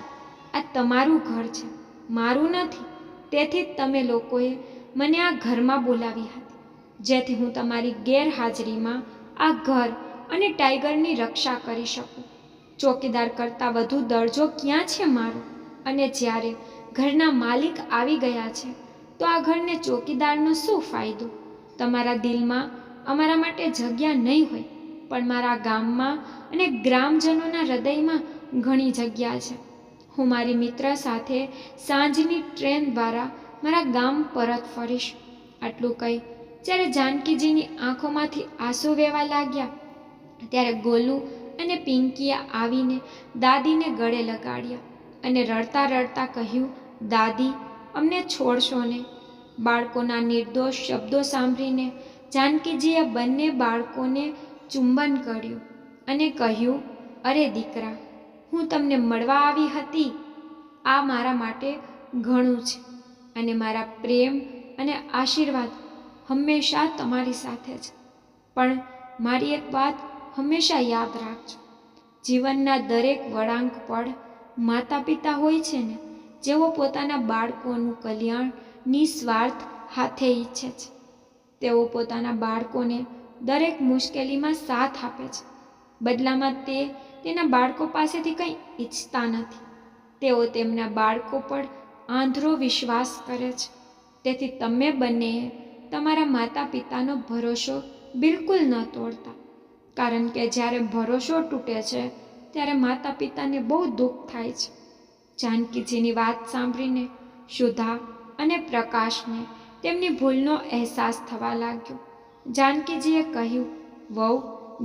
આ તમારું ઘર છે, મારું નથી. તેથી જ તમે લોકોએ મને આ ઘરમાં બોલાવી હતી, જેથી હું તમારી ગેરહાજરીમાં આ ઘર અને ટાઈગરની રક્ષા કરી શકું. ચોકીદાર કરતાં વધુ દરજ્જો ક્યાં છે મારો? અને જ્યારે ઘરના માલિક આવી ગયા છે તો આ ઘરને ચોકીદારનો શું ફાયદો? તમારા દિલમાં અમારા માટે જગ્યા નહીં હોય, પણ મારા ગામમાં અને ગ્રામજનોના હૃદયમાં ઘણી જગ્યા છે. હું મારી મિત્ર સાથે સાંજની ટ્રેન દ્વારા મારા ગામ પરત ફરીશ. આટલું કહી જ્યારે જાનકીજીની આંખોમાંથી આંસુ વહેવા લાગ્યા ત્યારે ગોલુ અને પિંકીએ આવીને દાદીને ગળે લગાડ્યા અને રડતા રડતા કહ્યું, દાદી, અમને છોડશો ને? બાળકોના નિર્દોષ શબ્દો સાંભળીને જાનકીજીએ બંને બાળકોને ચુંબન કર્યું અને કહ્યું, અરે દીકરા, હું તમને મળવા આવી હતી. આ મારા માટે ઘણું છે અને મારા પ્રેમ અને આશીર્વાદ હંમેશા તમારી સાથે છે. પણ મારી એક વાત હંમેશા યાદ રાખજો. જીવનના દરેક વળાંક પર માતા પિતા હોય છે ને, જેઓ પોતાના બાળકોનું કલ્યાણ નિસ્વાર્થ હાથે ઈચ્છે છે. તેઓ પોતાના બાળકોને દરેક મુશ્કેલીમાં સાથ આપે છે. બદલામાં તે તેના બાળકો પાસેથી કંઈ ઈચ્છતા નથી. તેઓ તેમના બાળકો પર આંધળો વિશ્વાસ કરે છે. તેથી તમે બંનેએ તમારા માતા પિતાનો ભરોસો બિલકુલ ન તોડતા, કારણ કે જ્યારે ભરોસો તૂટે છે ત્યારે માતા પિતાને બહુ દુઃખ થાય છે. જાનકીજીની વાત સાંભળીને સુધા અને પ્રકાશને તેમની ભૂલનો અહેસાસ થવા લાગ્યો. જાનકીજીએ કહ્યું, વહુ,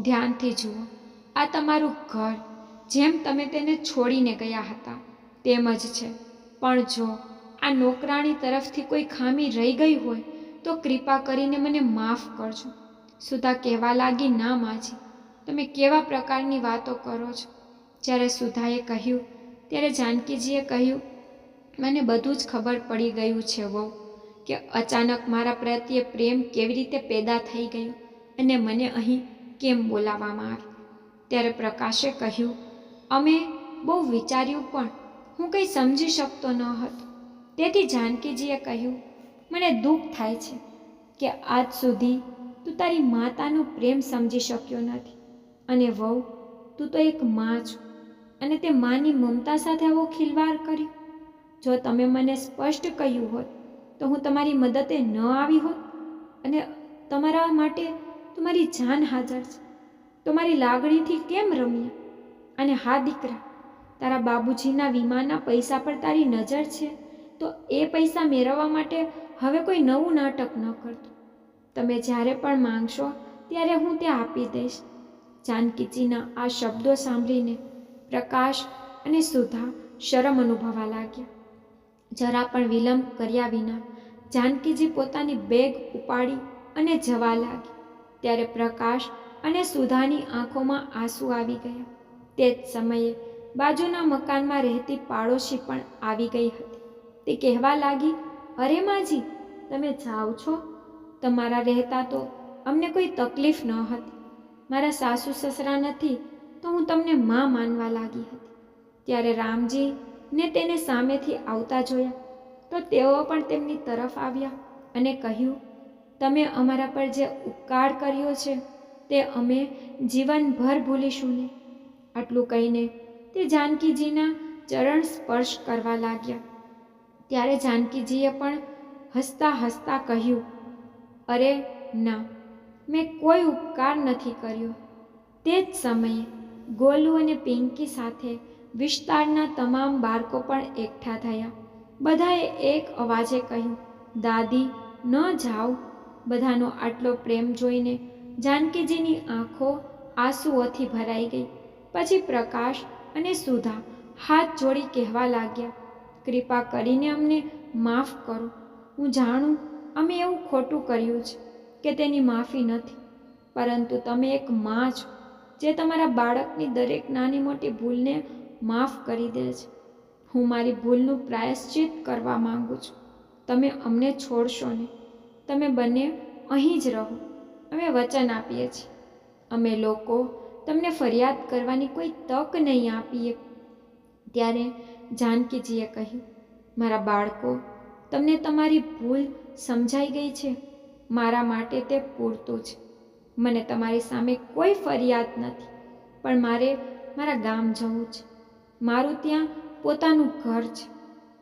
ધ્યાનથી જુઓ. આ તમારું ઘર જેમ તમે તેને છોડીને ગયા હતા તેમ જ છે. પણ જો આ નોકરાણી તરફથી કોઈ ખામી રહી ગઈ હોય તો કૃપા કરીને મને માફ કરજો. સુધા કહેવા લાગી, ના માજી, તમે કેવા પ્રકારની વાતો કરો છો? જ્યારે સુધાએ કહ્યું ત્યારે જાનકીજીએ કહ્યું, મને બધું જ ખબર પડી ગયું છે વહુ, કે અચાનક મારા પ્રત્યે પ્રેમ કેવી રીતે પેદા થઈ ગયો અને મને અહીં કેમ બોલાવવામાં આવી. ત્યારે પ્રકાશે કહ્યું, અમે બહુ વિચાર્યું પણ હું કંઈ સમજી શકતો ન હતો. તેથી જાનકીજીએ કહ્યું, મને દુઃખ થાય છે કે આજ સુધી તું તારી માતાનો પ્રેમ સમજી શક્યો નથી. અને વહુ, તું તો એક માં છો અને તે માની મમતા સાથે આવો ખિલવાડ કર્યો. જો તમે મને સ્પષ્ટ કહ્યું હોત તો હું તમારી મદદે ન આવી હોત અને તમારા માટે તમારી જાન હાજર છે. તો મારી લાગણીથી કેમ રમ્યા? અને હા દીકરા, તારા બાબુજીના વીમાના પૈસા પર તારી નજર છે તો એ પૈસા મેળવવા માટે હવે કોઈ નવું નાટક ન કરતો. તમે જ્યારે પણ માંગશો ત્યારે હું તે આપી દઈશ. જાનકીજીના આ શબ્દો સાંભળીને પ્રકાશ અને સુધા શરમ અનુભવવા લાગ્યા. જરા પણ વિલંબ કર્યા વિના જાનકીજી પોતાની બેગ ઉપાડી અને જવા લાગી. ત્યારે પ્રકાશ અને સુધાની આંખોમાં આંસુ આવી ગયા. તે જ સમયે બાજુના મકાનમાં રહેતી પાડોશી પણ આવી ગઈ હતી. તે કહેવા લાગી, અરે માજી, તમે જાઓ છો? તમારા રહેતા તો અમને કોઈ તકલીફ ન હતી. મારા સાસુ સસરા નથી તો હું તમને માં માનવા લાગી હતી. ત્યારે રામજી ને તેને સામેથી આવતા જોયા તો તેઓ પણ તેમની તરફ આવ્યા અને કહ્યું, તમે અમારા પર જે ઉપકાર કર્યો છે તે અમે જીવનભર ભૂલીશું નહીં. આટલું કહીને તે જાનકીજીના ચરણ સ્પર્શ કરવા લાગ્યા. ત્યારે જાનકીજીએ પણ હસતા હસતા કહ્યું, અરે ના, મેં કોઈ ઉપકાર નથી કર્યો. તે જ સમયે ગોલુ અને પિંકી સાથે વિસ્તારના તમામ બાળકો પણ એકઠા થયા. બધાએ એક અવાજે કહ્યું, દાદી, ન જાઓ. બધાનો આટલો પ્રેમ જોઈને જાનકીજીની આંખો આંસુઓથી ભરાઈ ગઈ. પછી પ્રકાશ અને સુધા હાથ જોડી કહેવા લાગ્યા, કૃપા કરીને અમને માફ કરો. હું જાણું અમે એવું ખોટું કર્યું છે કે તેની માફી નથી, પરંતુ તમે એક મા છો જે તમારા બાળકની દરેક નાની મોટી ભૂલને માફ કરી દે છે. હું મારી ભૂલનું પ્રાયશ્ચિત કરવા માંગુ છું. તમે અમને છોડશો નહીં. તમે બંને અહીં જ રહો. અમે વચન આપીએ છીએ. અમે લોકો તમને ફરિયાદ કરવાની કોઈ તક નહીં આપીએ. ત્યારે જાનકીજીએ કહ્યું, મારા બાળકો, તમને તમારી ભૂલ સમજાઈ ગઈ છે. મારા માટે તે પૂરતું છે. મને તમારી સામે કોઈ ફરિયાદ નથી, પણ મારે મારા ગામ જવું છે. મારું ત્યાં પોતાનું ઘર છે,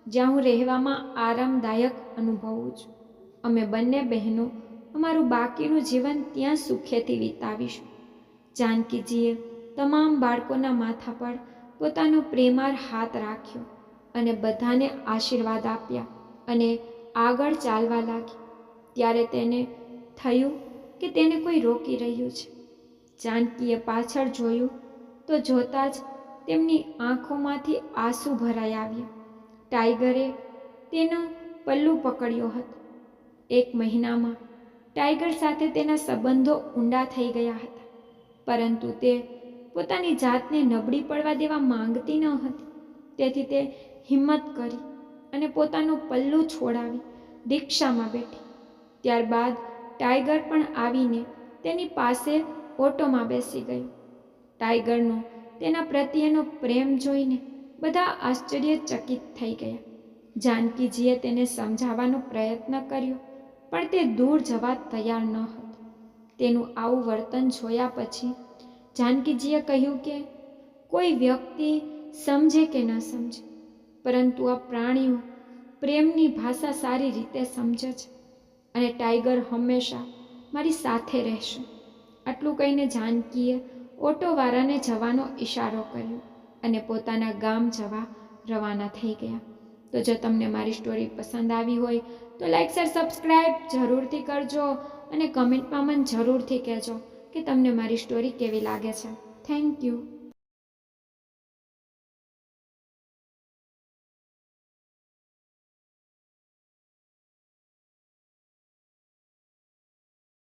જ્યાં હું રહેવામાં આરામદાયક અનુભવું છું. અમે બંને બહેનો અમારું બાકીનું જીવન ત્યાં સુખેથી વિતાવીશું. જાનકીજીએ તમામ બાળકોના માથા પર પોતાનો પ્રેમાળ હાથ રાખ્યો અને બધાને આશીર્વાદ આપ્યા અને આગળ ચાલવા લાગી. ત્યારે તેને થયું કે તેને કોઈ રોકી રહ્યું છે. જાનકીએ પાછળ જોયું તો જોતાં જ તેમની આંખોમાંથી આંસુ ભરાઈ આવ્યા. ટાઈગરે તેનો પલ્લું પકડ્યો હતો. 1 મહિનામાં ટાઈગર સાથે તેના સંબંધો ઊંડા થઈ ગયા હતા, પરંતુ તે પોતાની જાતને નબળી પડવા દેવા માંગતી ન હતી. તેથી તે હિંમત કરી અને પોતાનું પલ્લું છોડાવી રિક્ષામાં બેઠી. ત્યારબાદ ટાઈગર પણ આવીને તેની પાસે ઓટોમાં બેસી ગયું. ટાઈગરનો તેના પ્રત્યેનો પ્રેમ જોઈને બધા આશ્ચર્યચકિત થઈ ગયા. જાનકીજીએ તેને સમજાવવાનો પ્રયત્ન કર્યો, પણ તે દૂર જવા તૈયાર ન હતો. તેનું આવું વર્તન જોયા પછી જાનકીજીએ કહ્યું કે કોઈ વ્યક્તિ સમજે કે ન સમજે, પરંતુ આ પ્રાણીઓ પ્રેમની ભાષા સારી રીતે સમજે છે અને ટાઈગર હંમેશા મારી સાથે રહેશે. આટલું કહીને જાનકીએ ઓટોવાળાને જવાનો ઈશારો કર્યો અને પોતાના ગામ જવા રવાના થઈ ગયા. તો જો તમને મારી સ્ટોરી પસંદ આવી હોય તો લાઈક, શેર, સબસ્ક્રાઈબ જરૂરથી કરજો અને કમેન્ટમાં મને જરૂરથી કહેજો કે તમને મારી સ્ટોરી કેવી લાગે છે. Thank you.